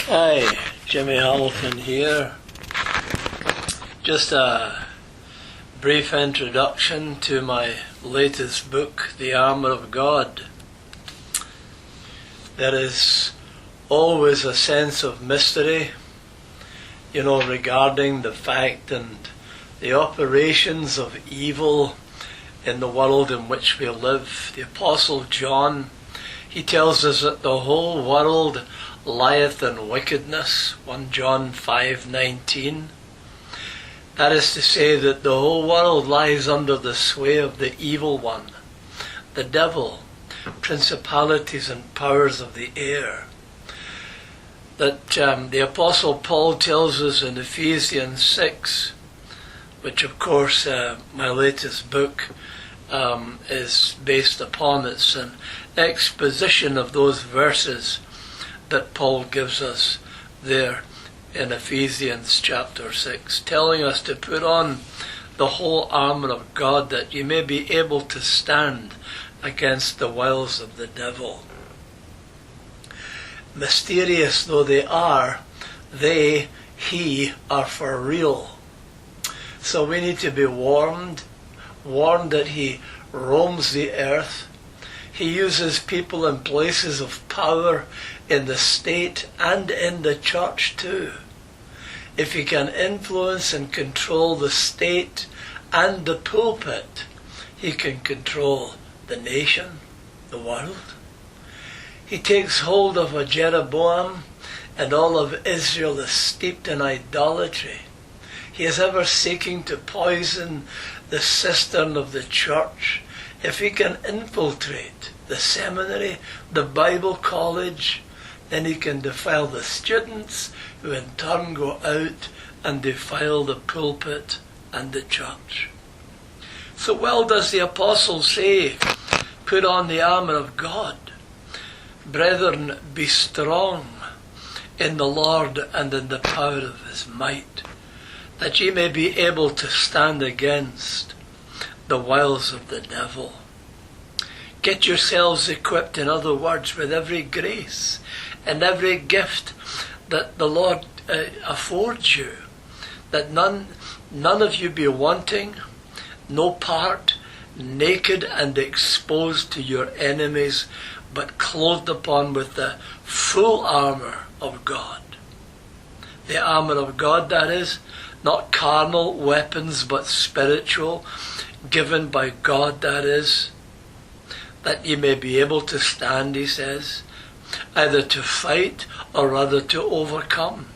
Hi, Jimmy Hamilton here. Just a brief introduction to my latest book, The Armour of God. There is always a sense of mystery, regarding the fact and the operations of evil in the world in which we live. The Apostle John, he tells us that the whole world lieth in wickedness, 1 John 5:19. That is to say that the whole world lies under the sway of the evil one, the devil, principalities and powers of the air. That the Apostle Paul tells us in Ephesians 6, which of course my latest book is based upon. It's an exposition of those verses that Paul gives us there in Ephesians chapter 6, telling us to put on the whole armour of God that you may be able to stand against the wiles of the devil. Mysterious though they are, he are for real. So we need to be warned that he roams the earth. He uses people in places of power in the state and in the church too. If he can influence and control the state and the pulpit, he can control the nation, the world. He takes hold of a Jeroboam, and all of Israel is steeped in idolatry. He is ever seeking to poison the cistern of the church. If he can infiltrate the seminary, the Bible college, then he can defile the students, who in turn go out and defile the pulpit and the church. So well does the apostle say, put on the armour of God. Brethren, be strong in the Lord and in the power of his might, that ye may be able to stand against the wiles of the devil. Get yourselves equipped, in other words, with every grace and every gift that the Lord affords you, that none of you be wanting, no part, naked and exposed to your enemies, but clothed upon with the full armour of God. The armour of God, that is, not carnal weapons, but spiritual, given by God, that is, that ye may be able to stand, he says, either to fight or rather to overcome.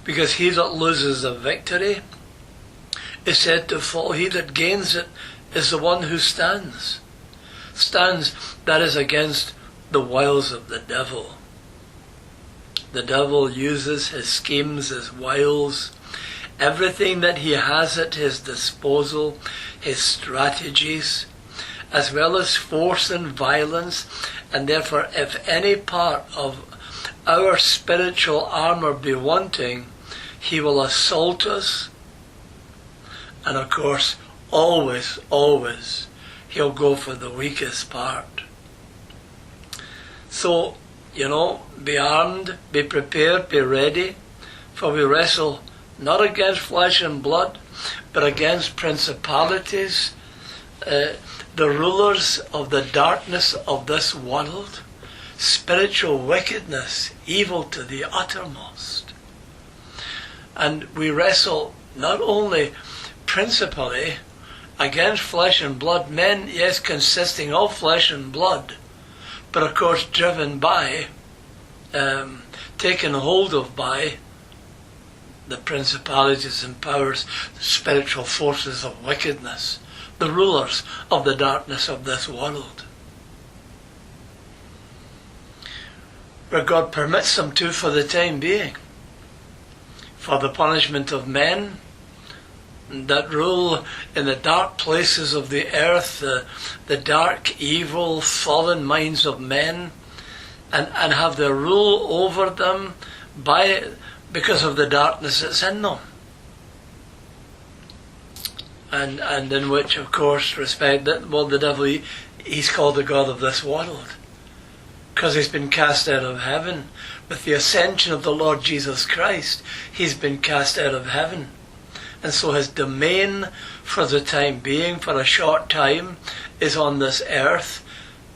Because he that loses the victory is said to fall. He that gains it is the one who stands. Stands, that is, against the wiles of the devil. The devil uses his schemes, his wiles, everything that he has at his disposal, his strategies, as well as force and violence. And therefore, if any part of our spiritual armour be wanting, he will assault us. And of course, always, he'll go for the weakest part. So, be armed, be prepared, be ready, for we wrestle not against flesh and blood, but against principalities, the rulers of the darkness of this world, spiritual wickedness, evil to the uttermost. And we wrestle not only principally against flesh and blood, men, yes, consisting of flesh and blood, but of course driven by, taken hold of by the principalities and powers, the spiritual forces of wickedness, the rulers of the darkness of this world, where God permits them to for the time being, for the punishment of men that rule in the dark places of the earth, the dark, evil, fallen minds of men, and have their rule over them because of the darkness that's in them. And in which, of course, the devil, he's called the god of this world. because he's been cast out of heaven. With the ascension of the Lord Jesus Christ, he's been cast out of heaven. And so his domain for the time being, for a short time, is on this earth.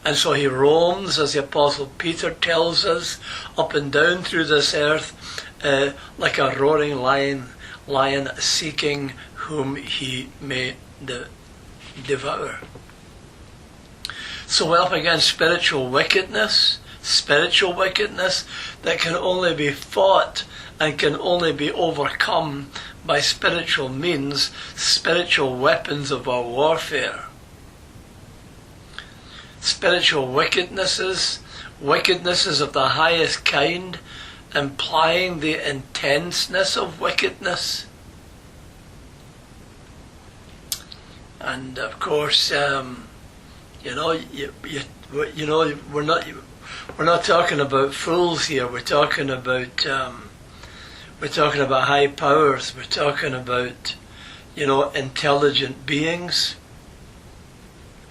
And so he roams, as the Apostle Peter tells us, up and down through this earth like a roaring lion seeking whom he may devour. So we're up against spiritual wickedness that can only be fought and can only be overcome by spiritual means, spiritual weapons of our warfare. Spiritual wickednesses of the highest kind, implying the intenseness of wickedness. And of course, we're not talking about fools here. We're talking about high powers. We're talking about, intelligent beings.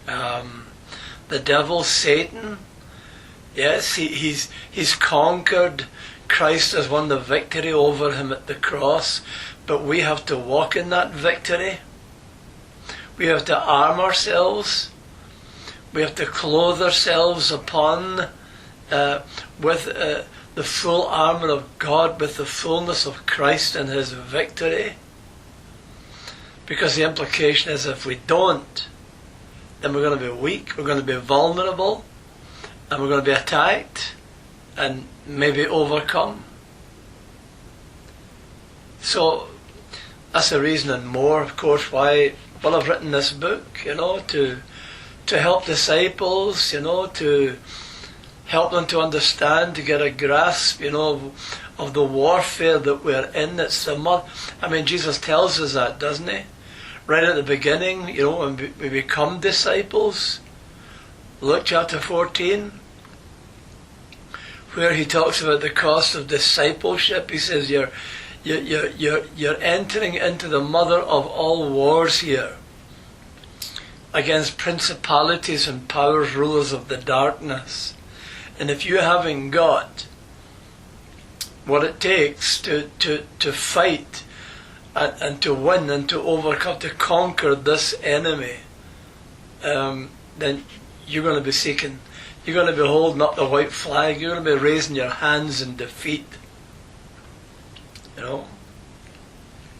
The devil, Satan, yes, he's conquered. Christ has won the victory over him at the cross, but we have to walk in that victory. We have to arm ourselves. We have to clothe ourselves upon with the full armour of God, with the fullness of Christ and his victory. Because the implication is, if we don't, then we're going to be weak, we're going to be vulnerable, and we're going to be attacked and maybe overcome. So that's the reason and more, of course, why I've written this book, to help disciples, to help them to understand, to get a grasp, of the warfare that we're in. It's Jesus tells us that, doesn't he? Right at the beginning, when we become disciples. Luke chapter 14, where he talks about the cost of discipleship. He says you're entering into the mother of all wars here, against principalities and powers, rulers of the darkness. And if you haven't got what it takes to fight and to win and to overcome, to conquer this enemy, then you're going to be seeking, you're going to be holding up the white flag, you're going to be raising your hands in defeat.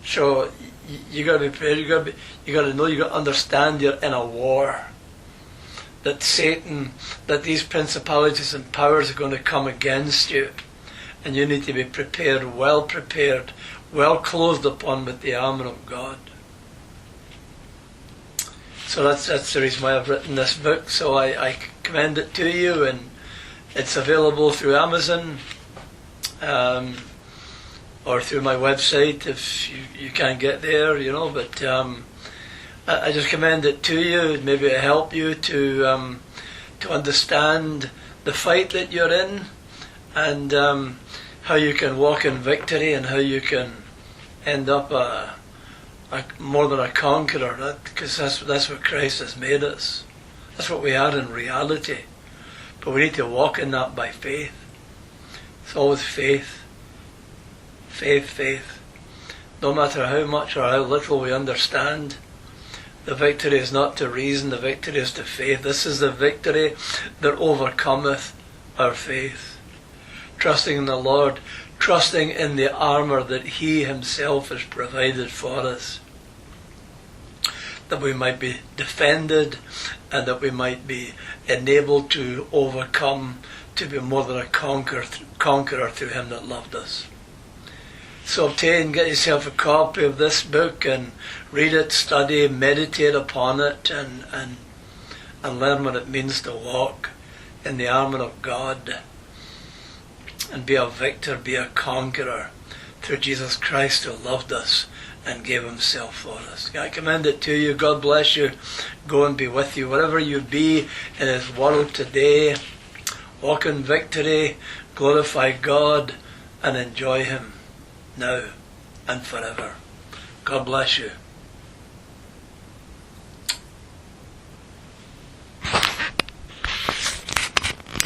So you got to be prepared. You got to know. You got to understand you're in a war. That Satan, that these principalities and powers are going to come against you, and you need to be prepared, well clothed upon with the armour of God. So that's the reason why I've written this book. So I commend it to you, and it's available through Amazon. Or through my website if you can't get there, but I just commend it to you. Maybe it'll help you to understand the fight that you're in, and how you can walk in victory, and how you can end up more than a conqueror, because that's what Christ has made us. That's what we are in reality. But we need to walk in that by faith. It's always faith. Faith. No matter how much or how little we understand, the victory is not to reason, the victory is to faith. This is the victory that overcometh our faith. Trusting in the Lord, trusting in the armour that he himself has provided for us, that we might be defended and that we might be enabled to overcome, to be more than a conqueror through him that loved us. So get yourself a copy of this book and read it, study, meditate upon it, and learn what it means to walk in the armour of God and be a victor, be a conqueror through Jesus Christ, who loved us and gave himself for us. I commend it to you. God bless you. Go and be with you. Wherever you be in his world today, walk in victory, glorify God, and enjoy him now and forever. God bless you.